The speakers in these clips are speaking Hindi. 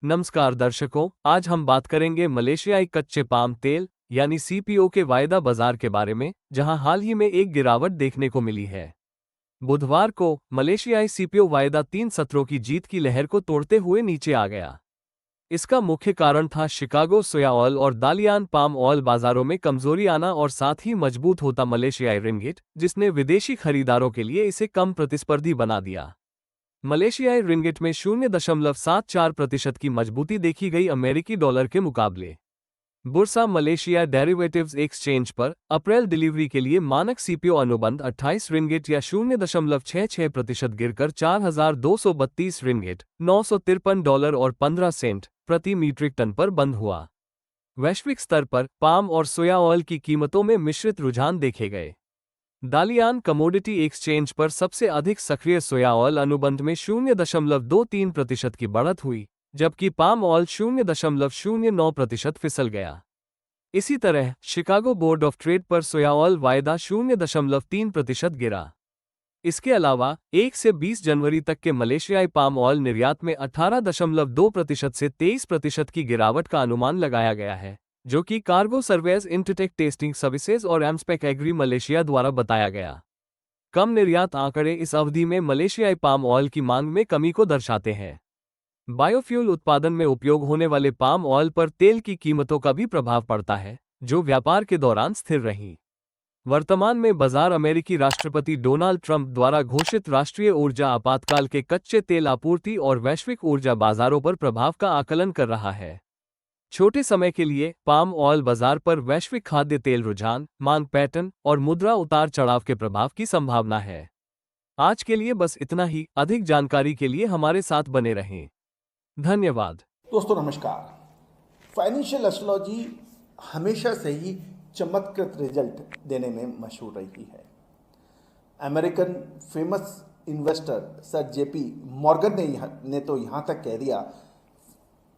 नमस्कार दर्शकों, आज हम बात करेंगे मलेशियाई कच्चे पाम तेल यानी सीपीओ के वायदा बाजार के बारे में, जहां हाल ही में एक गिरावट देखने को मिली है। बुधवार को मलेशियाई सीपीओ वायदा 3 सत्रों की जीत की लहर को तोड़ते हुए नीचे आ गया। इसका मुख्य कारण था शिकागो सोया ऑयल और दालियान पाम ऑयल बाजारों में कमजोरी आना और साथ ही मजबूत होता मलेशियाई रिंगिट, जिसने विदेशी खरीदारों के लिए इसे कम प्रतिस्पर्धी बना दिया। मलेशियाई रिंगिट में 0.74% की मजबूती देखी गई अमेरिकी डॉलर के मुकाबले। बुर्सा मलेशिया डेरिवेटिव्स एक्सचेंज पर अप्रैल डिलीवरी के लिए मानक सीपीओ अनुबंध 28 रिंगिट या 0.66% गिरकर 4,232 रिंगिट $953 और 15 सेंट प्रति मीट्रिक टन पर बंद हुआ। वैश्विक स्तर पर पाम और सोया ऑयल की कीमतों में मिश्रित रुझान देखे गए। दालियान कमोडिटी एक्सचेंज पर सबसे अधिक सक्रिय सोया ऑयल अनुबंध में 0.23% की बढ़त हुई, जबकि पाम ऑयल 0.09% फिसल गया। इसी तरह शिकागो बोर्ड ऑफ ट्रेड पर सोया ऑयल वायदा 0.3% गिरा। इसके अलावा 1 से 20 जनवरी तक के मलेशियाई पाम ऑयल निर्यात में 18.2% से 23% की गिरावट का अनुमान लगाया गया है, जो कि कार्गो सर्वेज इंटरटेक टेस्टिंग सर्विसेज और एमस्पेक एग्री मलेशिया द्वारा बताया गया। कम निर्यात आंकड़े इस अवधि में मलेशियाई पाम ऑयल की मांग में कमी को दर्शाते हैं। बायोफ्यूल उत्पादन में उपयोग होने वाले पाम ऑयल पर तेल की कीमतों का भी प्रभाव पड़ता है, जो व्यापार के दौरान स्थिर रहीं। वर्तमान में बाजार अमेरिकी राष्ट्रपति डोनाल्ड ट्रंप द्वारा घोषित राष्ट्रीय ऊर्जा आपातकाल के कच्चे तेल आपूर्ति और वैश्विक ऊर्जा बाजारों पर प्रभाव का आकलन कर रहा है। छोटे समय के लिए पाम ऑयल बाजार पर वैश्विक खाद्य तेल रुझान, मांग पैटर्न और मुद्रा उतार चढ़ाव के प्रभाव की संभावना है। आज के लिए बस इतना ही। अधिक जानकारी के लिए हमारे साथ बने रहें। धन्यवाद। दोस्तों नमस्कार। फाइनेंशियल एस्ट्रोलॉजी हमेशा से ही चमत्कृत रिजल्ट देने में मशहूर रही है। American famous investor sir JP Morgan ने तो यहाँ तक कह दिया,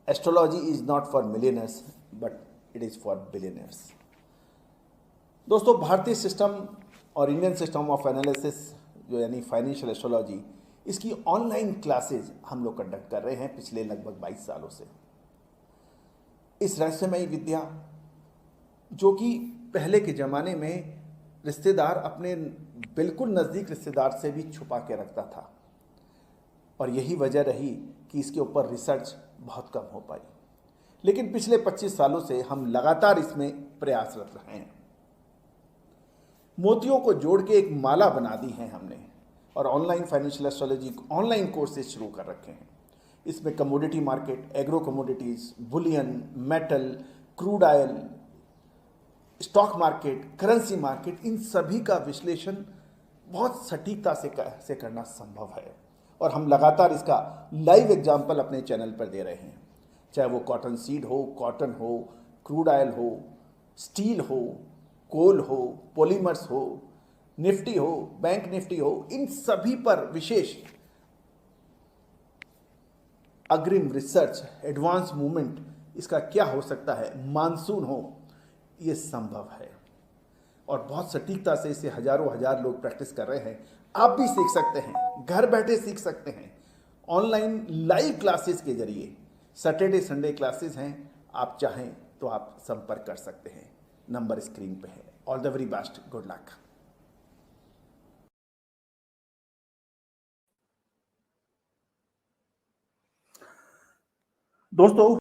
astrology is not for millionaires but it is for billionaires. दोस्तों, भारतीय सिस्टम और इंडियन सिस्टम ऑफ एनालिसिस जो यानी फाइनेंशियल एस्ट्रोलॉजी, इसकी ऑनलाइन क्लासेज हम लोग कंडक्ट कर रहे हैं पिछले लगभग 22 सालों से। इस रहस्यमयी विद्या जो कि पहले के ज़माने में रिश्तेदार अपने बिल्कुल नज़दीक रिश्तेदार से भी छुपा के रखता था, और यही वजह रही कि इसके ऊपर रिसर्च बहुत कम हो पाई। लेकिन पिछले 25 सालों से हम लगातार इसमें प्रयासरत रहे हैं। मोतियों को जोड़ के एक माला बना दी है हमने, और online financial astrology online courses शुरू कर रखे हैं। इसमें commodity market, agro commodities, bullion, metal, crude oil, stock market, currency market, इन सभी का विश्लेषण बहुत सटीकता से करना संभव है, और हम लगातार इसका लाइव एग्जाम्पल अपने चैनल पर दे रहे हैं। चाहे वो कॉटन सीड हो, कॉटन हो, क्रूड ऑयल हो, स्टील हो, कोल हो, पॉलीमर्स हो, निफ्टी हो, बैंक निफ्टी हो, इन सभी पर विशेष अग्रिम रिसर्च, एडवांस मूवमेंट इसका क्या हो सकता है, मानसून हो, ये संभव है। और बहुत सटीकता से इसे हजारों हजार लोग प्रैक्टिस कर रहे हैं। आप भी सीख सकते हैं, घर बैठे सीख सकते हैं, ऑनलाइन लाइव क्लासेस के जरिए। सैटरडे संडे क्लासेस हैं, आप चाहें तो आप संपर्क कर सकते हैं। नंबर स्क्रीन पे है। All the very best, good luck. दोस्तों